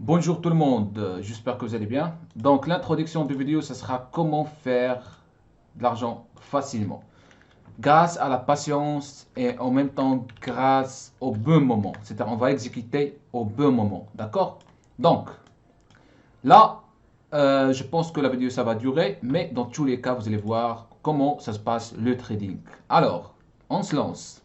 Bonjour tout le monde, j'espère que vous allez bien. Donc l'introduction de vidéo, ce sera comment faire de l'argent facilement. Grâce à la patience et en même temps grâce au bon moment. C'est-à-dire on va exécuter au bon moment, d'accord? Donc là, je pense que la vidéo ça va durer, mais dans tous les cas, vous allez voir comment ça se passe le trading. Alors, on se lance.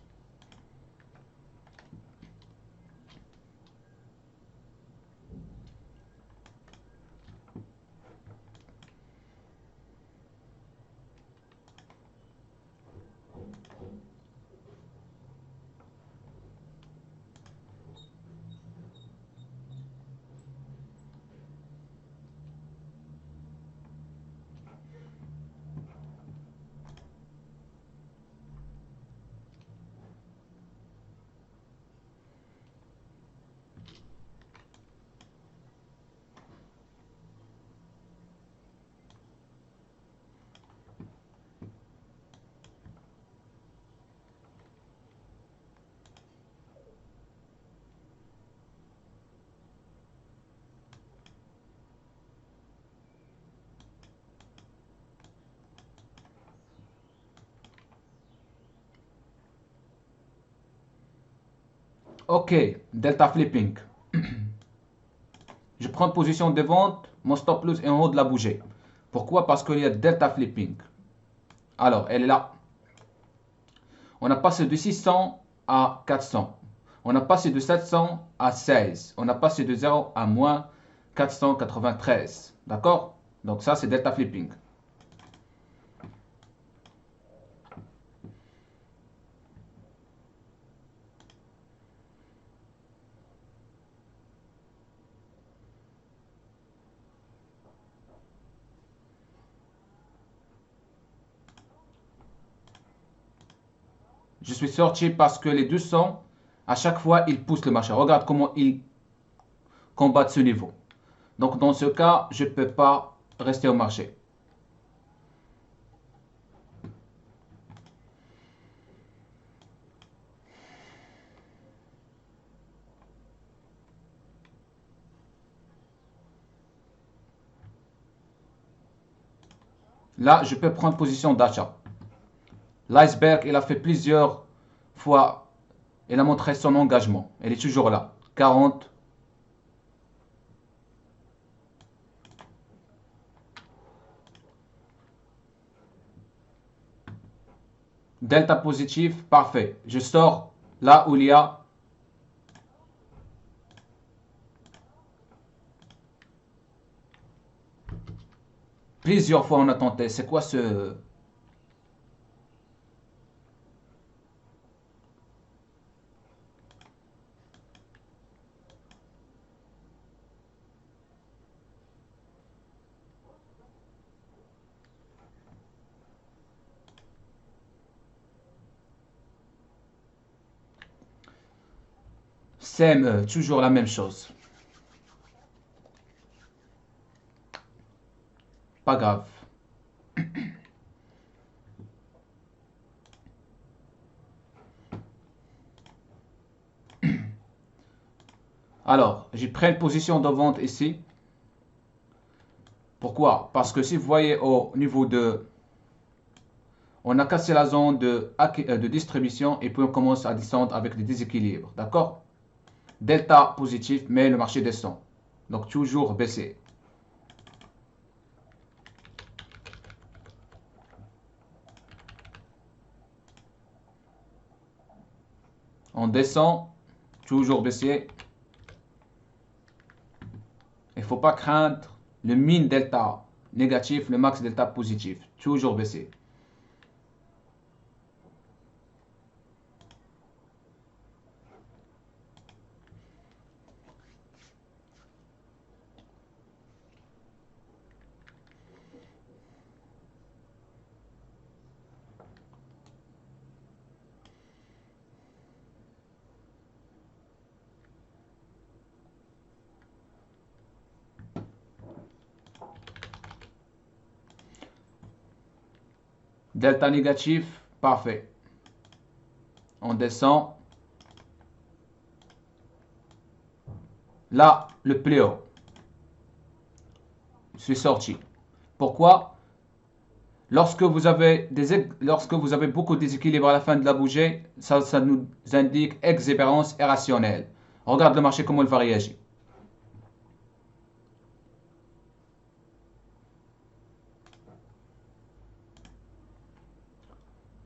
Ok, delta flipping. Je prends position de vente, mon stop loss est en haut de la bougie. Pourquoi? Parce qu'il y a delta flipping. Alors, elle est là. On a passé de 600 à 400. On a passé de 700 à 16. On a passé de 0 à moins 493. D'accord? Donc ça, c'est delta flipping. Je suis sorti parce que les 200, à chaque fois, ils poussent le marché. Regarde comment ils combattent ce niveau. Donc dans ce cas, je ne peux pas rester au marché. Là, je peux prendre position d'achat. L'iceberg, il a fait plusieurs fois, il a montré son engagement. Elle est toujours là. 40. Delta positif, parfait. Je sors là où il y a plusieurs fois on a tenté. C'est quoi ce... CME, toujours la même chose. Pas grave. Alors, j'ai pris une position de vente ici. Pourquoi? Parce que si vous voyez au niveau de... On a cassé la zone de distribution et puis on commence à descendre avec des déséquilibres. D'accord? Delta positif, mais le marché descend. Donc toujours baisser. On descend, toujours baissier. Il ne faut pas craindre le min delta négatif, le max delta positif. Toujours baisser. Delta négatif, parfait. On descend. Là, le plus haut. suis sorti. Pourquoi? Lorsque vous avez beaucoup de déséquilibre à la fin de la bougie, ça nous indique exubérance irrationnelle. Regarde le marché comment il va réagir.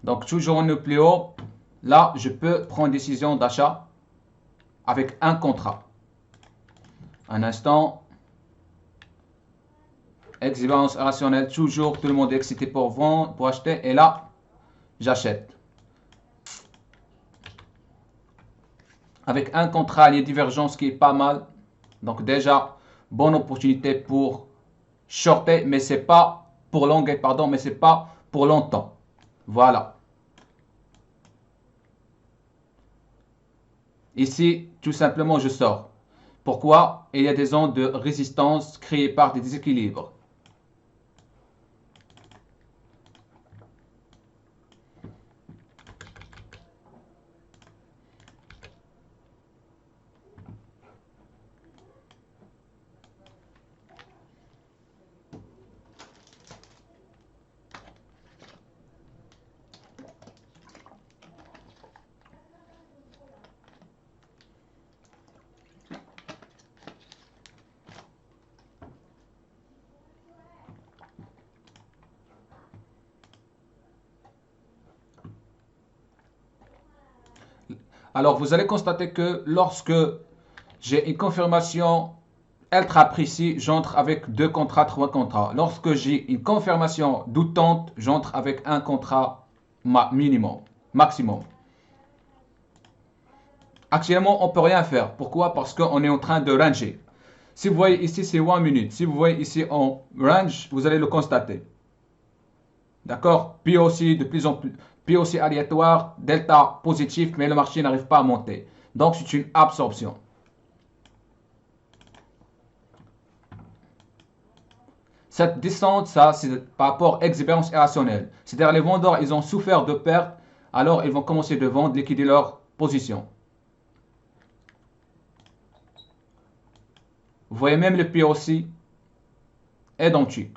Donc toujours on est plus haut. Là, je peux prendre une décision d'achat avec un contrat. Un instant. Exubérance irrationnelle, toujours tout le monde est excité pour vendre, pour acheter. Et là, j'achète. Avec un contrat, il y a divergence qui est pas mal. Donc déjà, bonne opportunité pour shorter, mais c'est pas pour longuer, pardon, mais c'est pas pour longtemps. Voilà. Ici, tout simplement, je sors. Pourquoi? Il y a des zones de résistance créées par des déséquilibres. Alors, vous allez constater que lorsque j'ai une confirmation ultra précis, j'entre avec 2 contrats, 3 contrats. Lorsque j'ai une confirmation doutante, j'entre avec un contrat minimum, maximum. Actuellement, on ne peut rien faire. Pourquoi? Parce qu'on est en train de ranger. Si vous voyez ici, c'est 1 minute. Si vous voyez ici en range, vous allez le constater. D'accord? Puis aussi de plus en plus, puis aussi aléatoire, delta positif, mais le marché n'arrive pas à monter. Donc, c'est une absorption. Cette descente, ça, c'est par rapport à exubérance irrationnelle. C'est-à-dire les vendeurs, ils ont souffert de pertes, alors ils vont commencer de vendre, liquider leur position. Vous voyez même le prix aussi identique.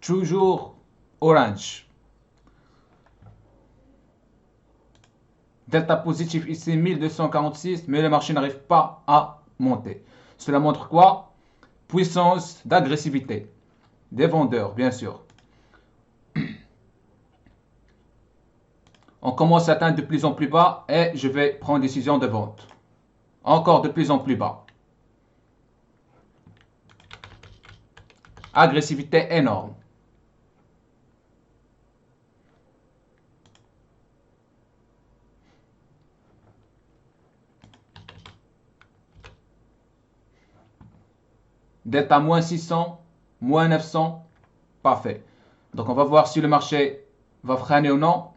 Toujours orange. Delta positif ici 1246, mais le marché n'arrive pas à monter. Cela montre quoi? Puissance d'agressivité des vendeurs, bien sûr. On commence à atteindre de plus en plus bas et je vais prendre une décision de vente. Encore de plus en plus bas. Agressivité énorme. Delta moins 600, moins 900, parfait. Donc on va voir si le marché va freiner ou non.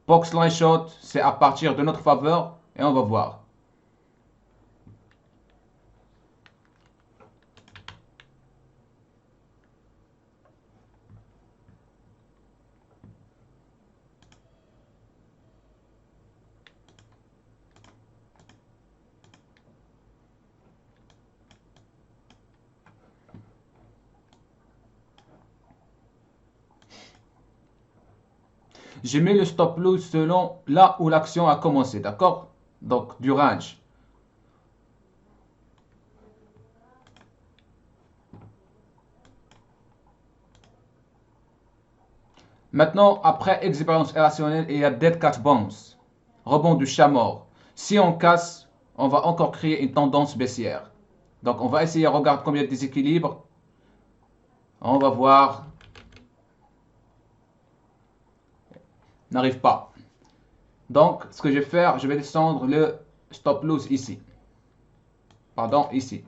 Box line short, c'est à partir de notre faveur et on va voir. J'ai mis le stop loss selon là où l'action a commencé, d'accord? Donc du range. Maintenant, après expérience irrationnelle, il y a dead cat bounce, rebond du chat mort. Si on casse, on va encore créer une tendance baissière. Donc on va essayer, regarde combien de déséquilibre. On va voir. N'arrive pas. Donc ce que je vais faire, je vais descendre le stop loss ici. Pardon, ici.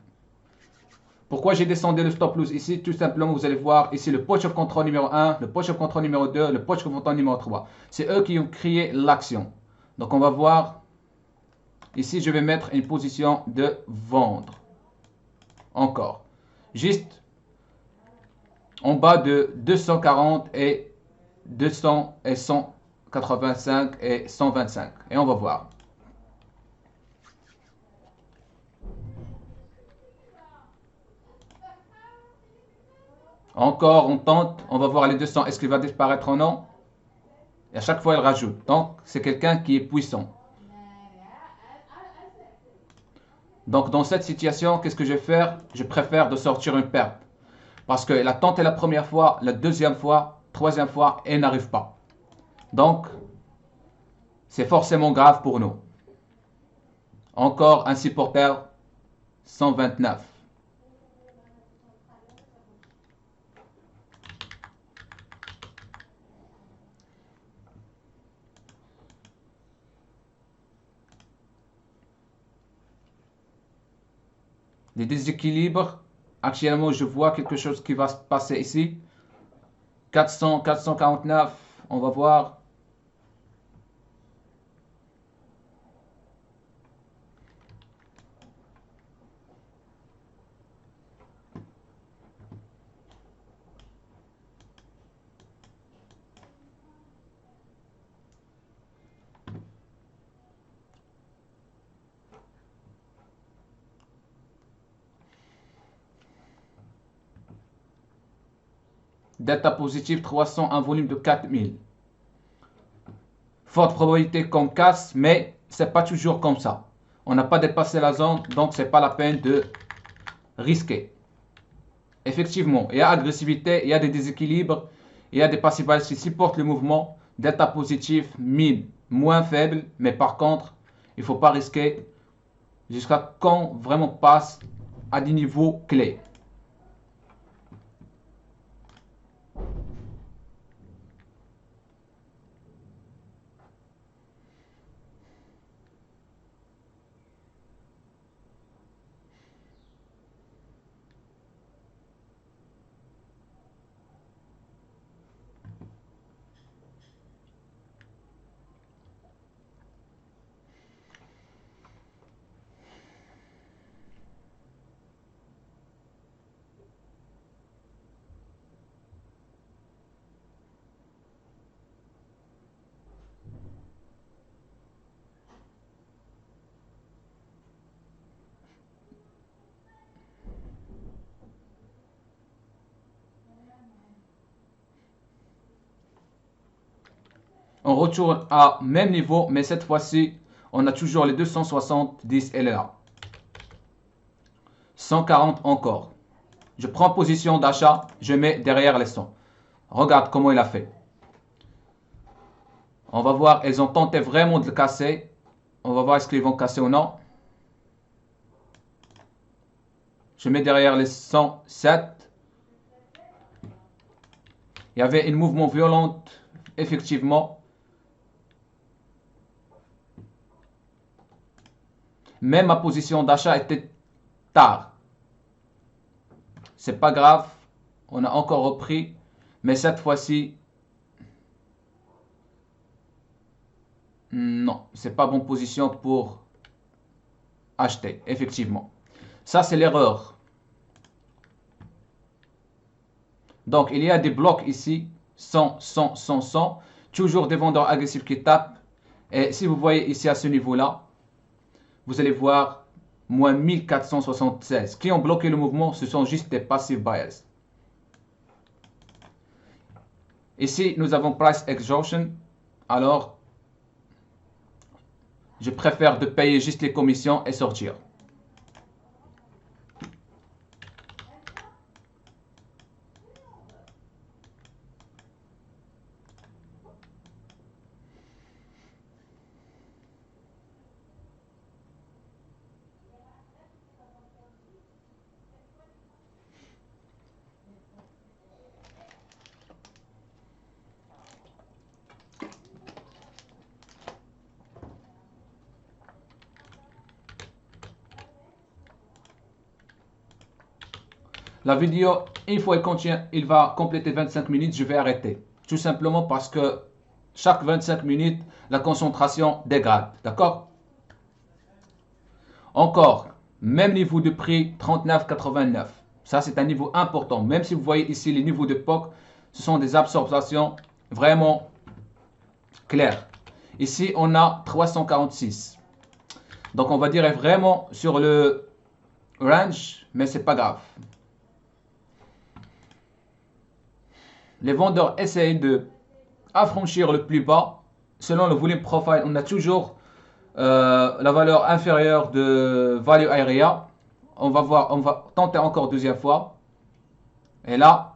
Pourquoi j'ai descendu le stop loss ici? Tout simplement, vous allez voir ici le push of control numéro 1, le push of control numéro 2, le push of control numéro 3. C'est eux qui ont créé l'action. Donc on va voir. Ici, je vais mettre une position de vendre. Encore. Juste en bas de 240 et 200 et 185 et 125. Et on va voir. Encore, on tente. On va voir les 200. Est-ce qu'il va disparaître ou non? Et à chaque fois, il rajoute. Donc, c'est quelqu'un qui est puissant. Donc, dans cette situation, qu'est-ce que je vais faire? Je préfère de sortir une perte. Parce qu'elle a tenté la première fois, la deuxième fois, troisième fois, et n'arrive pas. Donc, c'est forcément grave pour nous. Encore un supporter 129. Les déséquilibres. Actuellement, je vois quelque chose qui va se passer ici. 400, 449. On va voir. Delta positif 300, un volume de 4000. Forte probabilité qu'on casse, mais c'est pas toujours comme ça. On n'a pas dépassé la zone, donc c'est pas la peine de risquer. Effectivement, il y a agressivité, il y a des déséquilibres, il y a des passifs qui supportent le mouvement. Delta positif 1000, moins faible, mais par contre, il ne faut pas risquer jusqu'à quand vraiment passe à des niveaux clés. On retourne à même niveau, mais cette fois-ci, on a toujours les 270 LA. 140 encore. Je prends position d'achat, je mets derrière les 100. Regarde comment il a fait. On va voir, elles ont tenté vraiment de le casser. On va voir est-ce qu'ils vont casser ou non. Je mets derrière les 107. Il y avait un mouvement violent, effectivement. Même ma position d'achat était tard. C'est pas grave. On a encore repris. Mais cette fois-ci, non, c'est pas bonne position pour acheter, effectivement. Ça, c'est l'erreur. Donc, il y a des blocs ici, 100, 100, 100, 100. Toujours des vendeurs agressifs qui tapent. Et si vous voyez ici à ce niveau-là, vous allez voir moins 1476. Qui ont bloqué le mouvement, ce sont juste des passive buyers. Ici, nous avons price exhaustion. Alors, je préfère de payer juste les commissions et sortir. La vidéo, une fois il va compléter 25 minutes, je vais arrêter. Tout simplement parce que chaque 25 minutes, la concentration dégrade. D'accord? Encore, même niveau de prix, 39,89. Ça, c'est un niveau important. Même si vous voyez ici les niveaux de POC, ce sont des absorptions vraiment claires. Ici, on a 346. Donc, on va dire vraiment sur le range, mais c'est pas grave. Les vendeurs essayent de affranchir le plus bas. Selon le volume profile, on a toujours la valeur inférieure de value area. On va voir, on va tenter encore deuxième fois. Et là,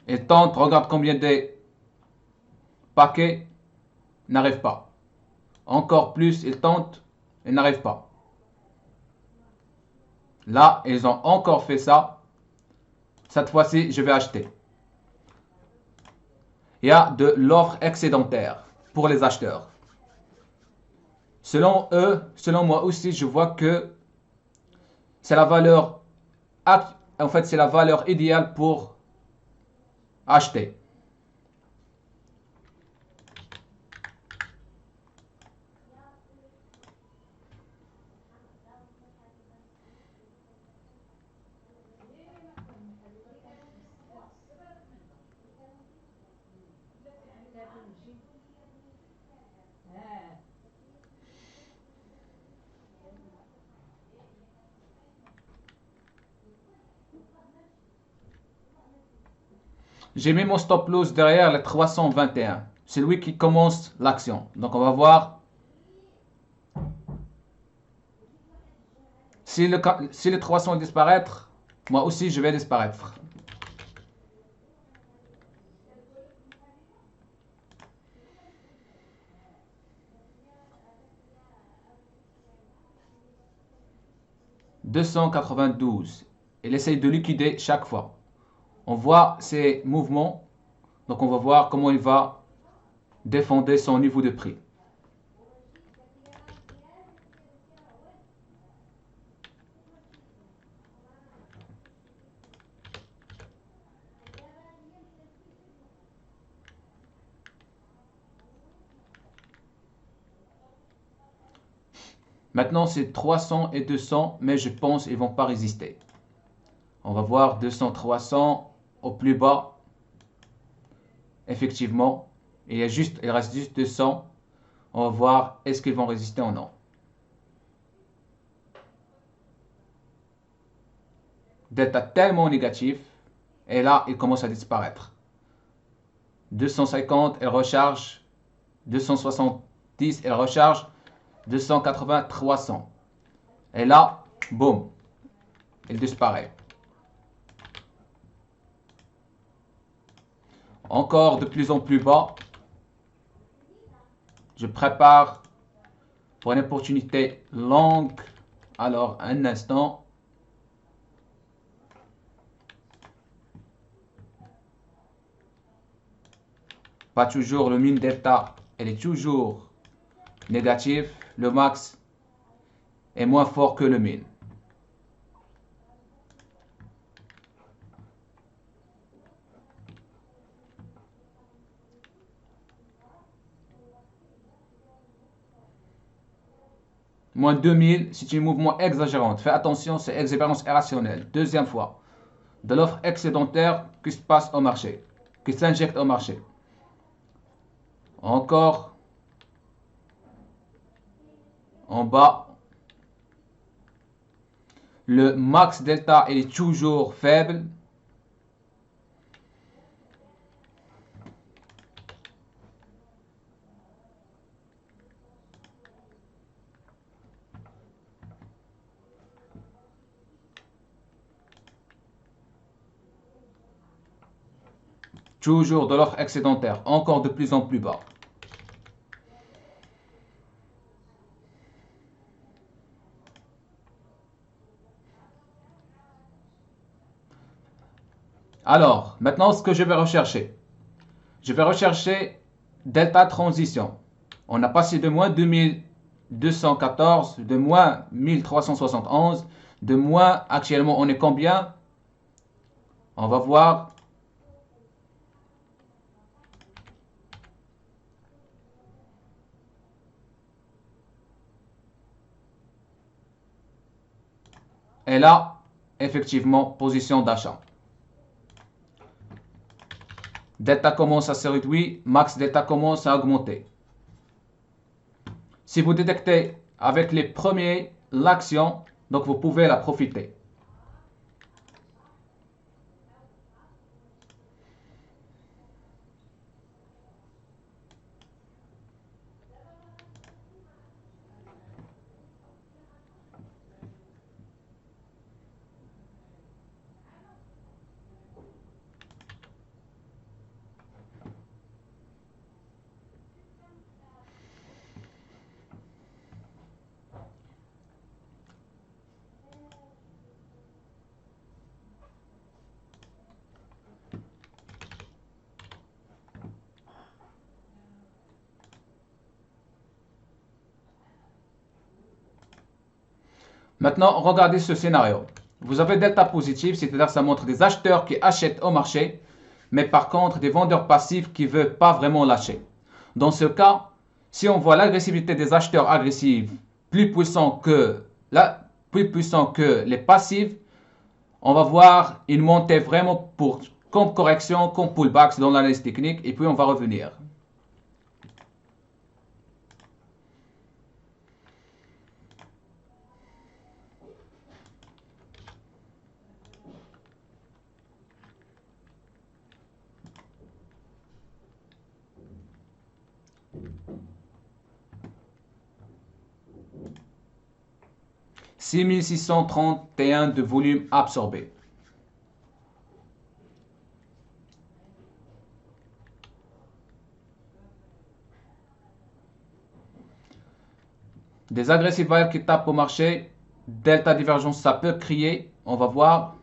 il tente, regarde combien de paquets n'arrivent pas. Encore plus, il tente et n'arrive pas. Là, ils ont encore fait ça. Cette fois-ci, je vais acheter. Il y a de l'offre excédentaire pour les acheteurs. Selon eux, selon moi aussi, je vois que c'est la valeur, en fait, c'est la valeur idéale pour acheter. J'ai mis mon stop loss derrière les 321. C'est lui qui commence l'action. Donc on va voir si les 300 disparaître, moi aussi je vais disparaître. « 292. Il essaye de liquider chaque fois. On voit ses mouvements. Donc on va voir comment il va défendre son niveau de prix. Maintenant c'est 300 et 200, mais je pense qu'ils ne vont pas résister. On va voir 200, 300 au plus bas. Effectivement, il reste juste 200. On va voir est-ce qu'ils vont résister ou non. Delta tellement négatif. Et là, il commence à disparaître. 250, elle recharge. 270, elle recharge. 280, 300. Et là, boum, il disparaît. Encore de plus en plus bas. Je prépare pour une opportunité longue. Alors, un instant. Pas toujours le min delta, elle est toujours négative. Le max est moins fort que le min. Moins 2000, c'est un mouvement exagérant. Fais attention, c'est exubérance irrationnelle. Deuxième fois, de l'offre excédentaire qui se passe au marché, qui s'injecte au marché. Encore en bas. Le max delta il est toujours faible. Toujours de l'offre excédentaire, encore de plus en plus bas. Alors, maintenant ce que je vais rechercher. Je vais rechercher delta transition. On a passé de moins 2000 214, de moins 1371, de moins, actuellement on est combien? On va voir. Et là, effectivement, position d'achat. Delta commence à se réduire, max delta commence à augmenter. Si vous détectez avec les premiers l'action, donc vous pouvez la profiter. Maintenant, regardez ce scénario. Vous avez delta positif, c'est-à-dire que ça montre des acheteurs qui achètent au marché, mais par contre des vendeurs passifs qui ne veulent pas vraiment lâcher. Dans ce cas, si on voit l'agressivité des acheteurs agressifs plus puissant que les passifs, on va voir une montée vraiment comme correction, comme pullback dans l'analyse technique, et puis on va revenir. « 6631 de volume absorbé. » Des agressive buyers qui tapent au marché, delta divergence, ça peut crier. On va voir.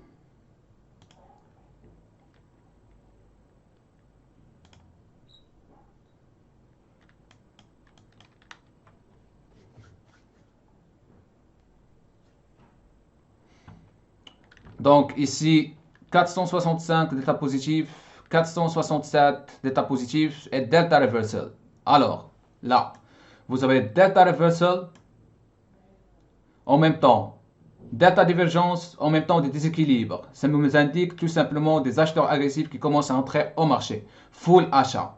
Donc ici, 465 delta positif, 467 delta positif et delta reversal. Alors, là, vous avez delta reversal, en même temps, delta divergence, en même temps des déséquilibres. Ça nous indique tout simplement des acheteurs agressifs qui commencent à entrer au marché. Full achat.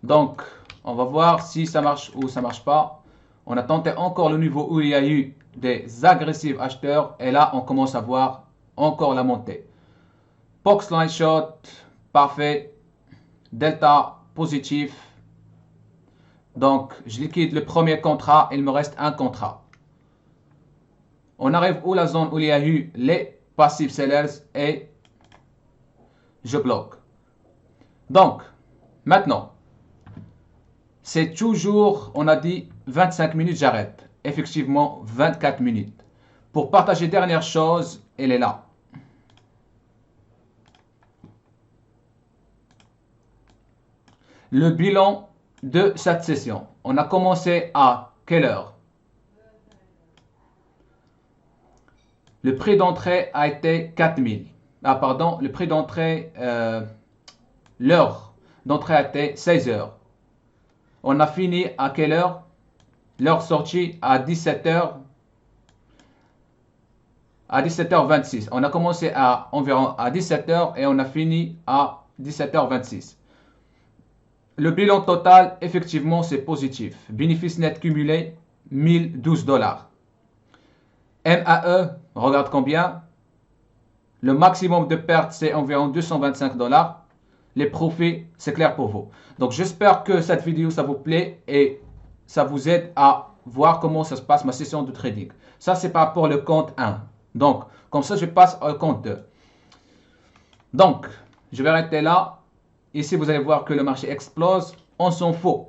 Donc, on va voir si ça marche ou ça marche pas. On a tenté encore le niveau où il y a eu des agressifs acheteurs. Et là, on commence à voir encore la montée. Box line short, parfait. Delta positif. Donc, je liquide le premier contrat. Il me reste un contrat. On arrive où la zone où il y a eu les passive sellers et je bloque. Donc, maintenant, c'est toujours, on a dit 25 minutes, j'arrête. Effectivement, 24 minutes. Pour partager dernière chose, elle est là. Le bilan de cette session. On a commencé à quelle heure? Le prix d'entrée a été 4000. Ah pardon, le prix d'entrée, l'heure d'entrée a été 16 heures. On a fini à quelle heure? L'heure sortie à 17h. À 17h26. On a commencé à environ à 17h et on a fini à 17h26. Le bilan total, effectivement, c'est positif. Bénéfice net cumulé, 1012 $. MAE, regarde combien. Le maximum de perte, c'est environ 225 $. les profits, c'est clair pour vous. Donc, j'espère que cette vidéo, ça vous plaît et ça vous aide à voir comment ça se passe ma session de trading. Ça, c'est pas pour le compte 1. Donc, comme ça, je passe au compte 2. Donc, je vais arrêter là. Ici, vous allez voir que le marché explose. On s'en fout.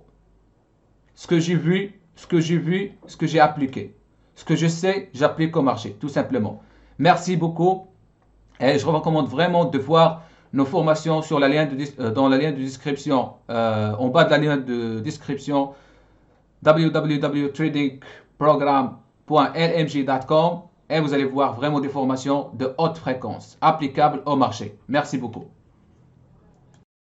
Ce que j'ai vu, ce que j'ai appliqué. Ce que je sais, j'applique au marché, tout simplement. Merci beaucoup. Et je vous recommande vraiment de voir nos formations sur la lien dans la lien de description, en bas de la lien de description, www.tradingprogram.lmj.com, et vous allez voir vraiment des formations de haute fréquence applicables au marché. Merci beaucoup.